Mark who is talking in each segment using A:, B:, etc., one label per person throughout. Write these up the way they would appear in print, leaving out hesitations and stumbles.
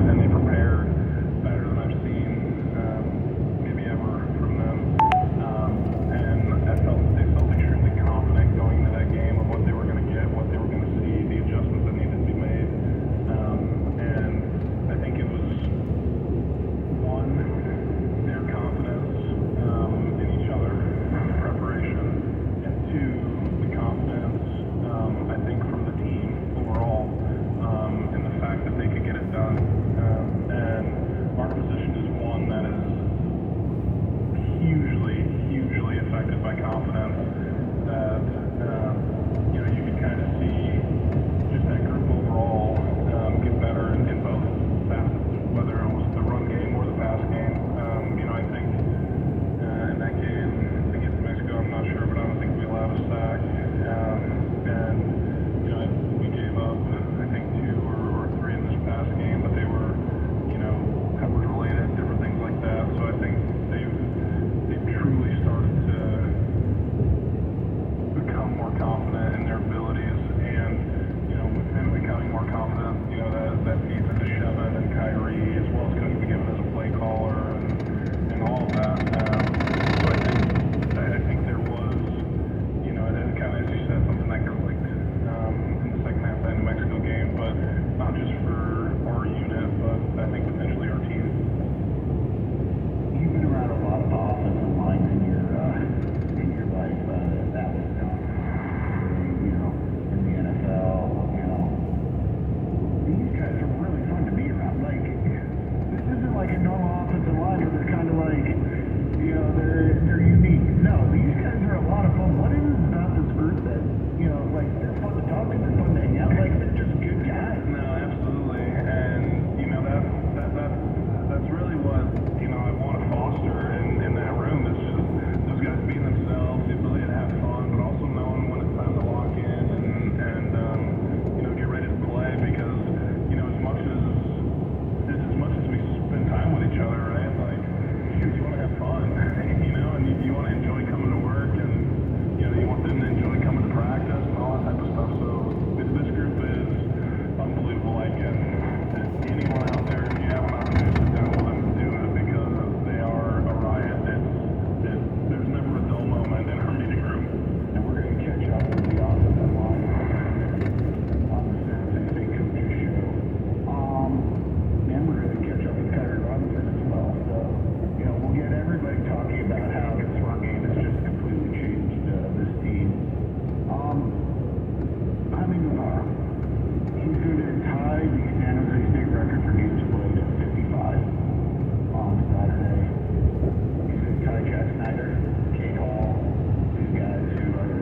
A: and they prepared better than I've seen maybe ever from them. And they felt extremely confident going into that game of what they were going to get, what they were going to see, the adjustments that needed to be made. And I think it was one, their confidence in each other from the preparation, and two, the confidence I think from the team overall in the fact that they could get it done. And our position is one that is hugely affected by confidence. That you can kind of see just that group overall get better in both facets, whether it was the run game or the pass game. I think in that game against Mexico, I'm not sure, but I don't think we allowed a sack. And we gave up, I think, 2 or 3 in this past game, but they were, coverage related, different things like that. So I think they've truly started to become more confident in their abilities, and with them becoming more confident, that feeds into Shevin and Kyrie, as well as Coach McGibbon as a play caller and all of that. So I think there was, and kind of as you said, something that clicked in the second half of that New Mexico game, but not just for our unit, but I think potentially our team.
B: You've been around a lot of offensive lines in your life. That was in the NFL. These guys are really fun to be around. Like, this isn't like a normal offensive line where they're kind of like, they're unique. No, these guys are a lot of fun. What is it about this group that, they're fun to talk to, they're fun to hang out, like, they're just good guys.
A: No, absolutely. And, that's really what, I want to foster in that room. It's just those guys being themselves, the ability to have fun, but also knowing when it's time to lock in and get ready to play, because, as much as we spend time with each other, right, like, you want to have fun, and you want to enjoy coming to work, and, you want them to enjoy coming to practice and all that type of stuff. So this group is unbelievable. Like, and anyone out there, if you have an opportunity to sit down with them, do it, because they are a riot. There's never a dull moment in our meeting room.
B: And we're going to catch up with the offensive line on the San State Coaches Show. And we're going to catch up with Kyrie Robinson as well. So, we'll get everybody talking about how this run game has just completely changed this team. Novato, he's going to tie the San Jose State record for games played at 55 on Saturday. He's going to tie Jack Snyder, Kate Hall, these guys who are,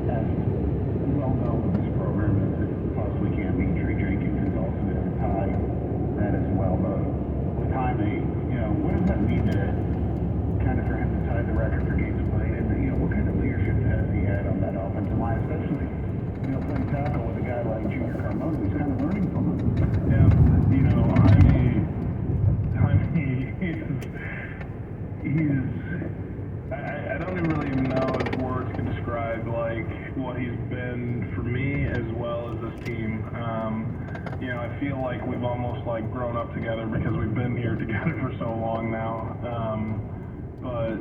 B: as well known with this program as it possibly can be. Trey Jenkins is also going to tie that as well. But with Jaime, what does that mean to kind of for him to tie the record for games played? And, what kind of leadership has he had on that offensive line, especially, playing tackle with a guy like Junior Carmona, who's kind of learning from him?
A: Yeah, I don't really even know if words can describe, like, what he's been for me as well as this team. I feel like we've almost, like, grown up together because we've been here together for so long now. But,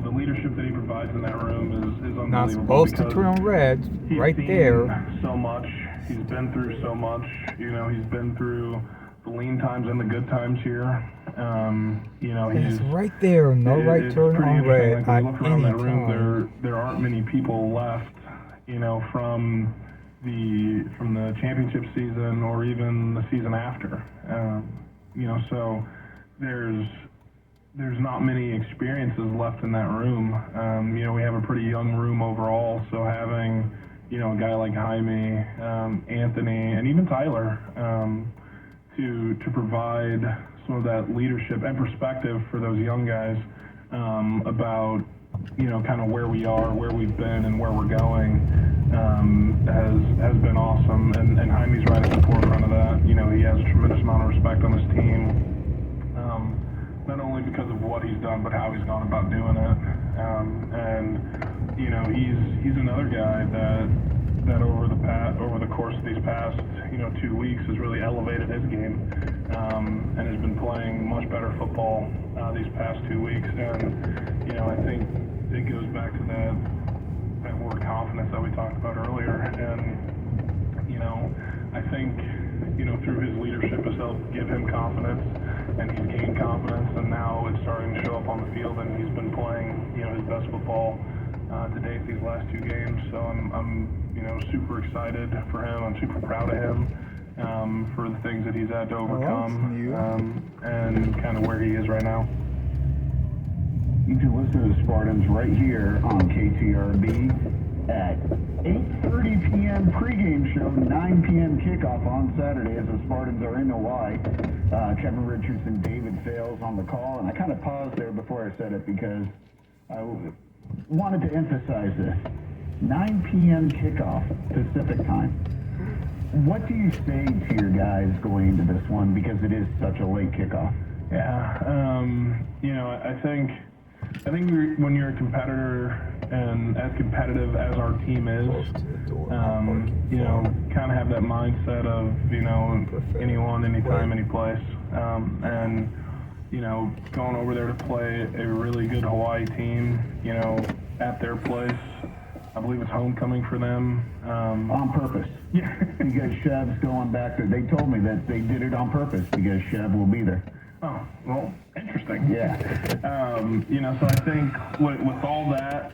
A: the leadership that he provides in that room is unbelievable.
C: Not supposed to turn red, right there.
A: So much. He's been through so much. He's been through the lean times and the good times here.
C: It's right there, no right turn on red
A: at
C: any time.
A: There aren't many people left, from the championship season or even the season after. So there's not many experiences left in that room. We have a pretty young room overall, so having, a guy like Jaime, Anthony, and even Tyler, to provide some of that leadership and perspective for those young guys, about, kind of where we are, where we've been, and where we're going, has been awesome. And Jaime's right at the forefront of that. He has a tremendous amount of respect on his team. Not only because of what he's done, but how he's gone about doing it. He's another guy that over the course of these past, 2 weeks has really elevated his game, and has been playing much better football these past 2 weeks. And I think it goes back to that word confidence that we talked about earlier. And I think through his leadership has helped give him confidence, and he's gained confidence, and now it's starting to show up on the field, and he's been playing his best football to date these last 2 games. So I'm super excited for him. I'm super proud of him for the things that he's had to overcome, and kind of where he is right now.
B: You can listen to the Spartans right here on KTRB at 8:30 p.m. pregame show, 9 p.m. kickoff on Saturday as the Spartans are in Hawaii. Kevin Richardson, David Fales on the call, and I kind of paused there before I said it because I wanted to emphasize this. 9 p.m. kickoff Pacific time. What do you say to your guys going into this one because it is such a late kickoff?
A: Yeah, I think when you're a competitor and as competitive as our team is, kind of have that mindset of, anyone, anytime, any place. And, going over there to play a really good Hawaii team, at their place. I believe it's homecoming for them.
B: On purpose.
A: Yeah.
B: Because Chev's going back there. They told me that they did it on purpose because Chev will be there.
A: Oh, well, interesting.
B: Yeah.
A: So I think with all that,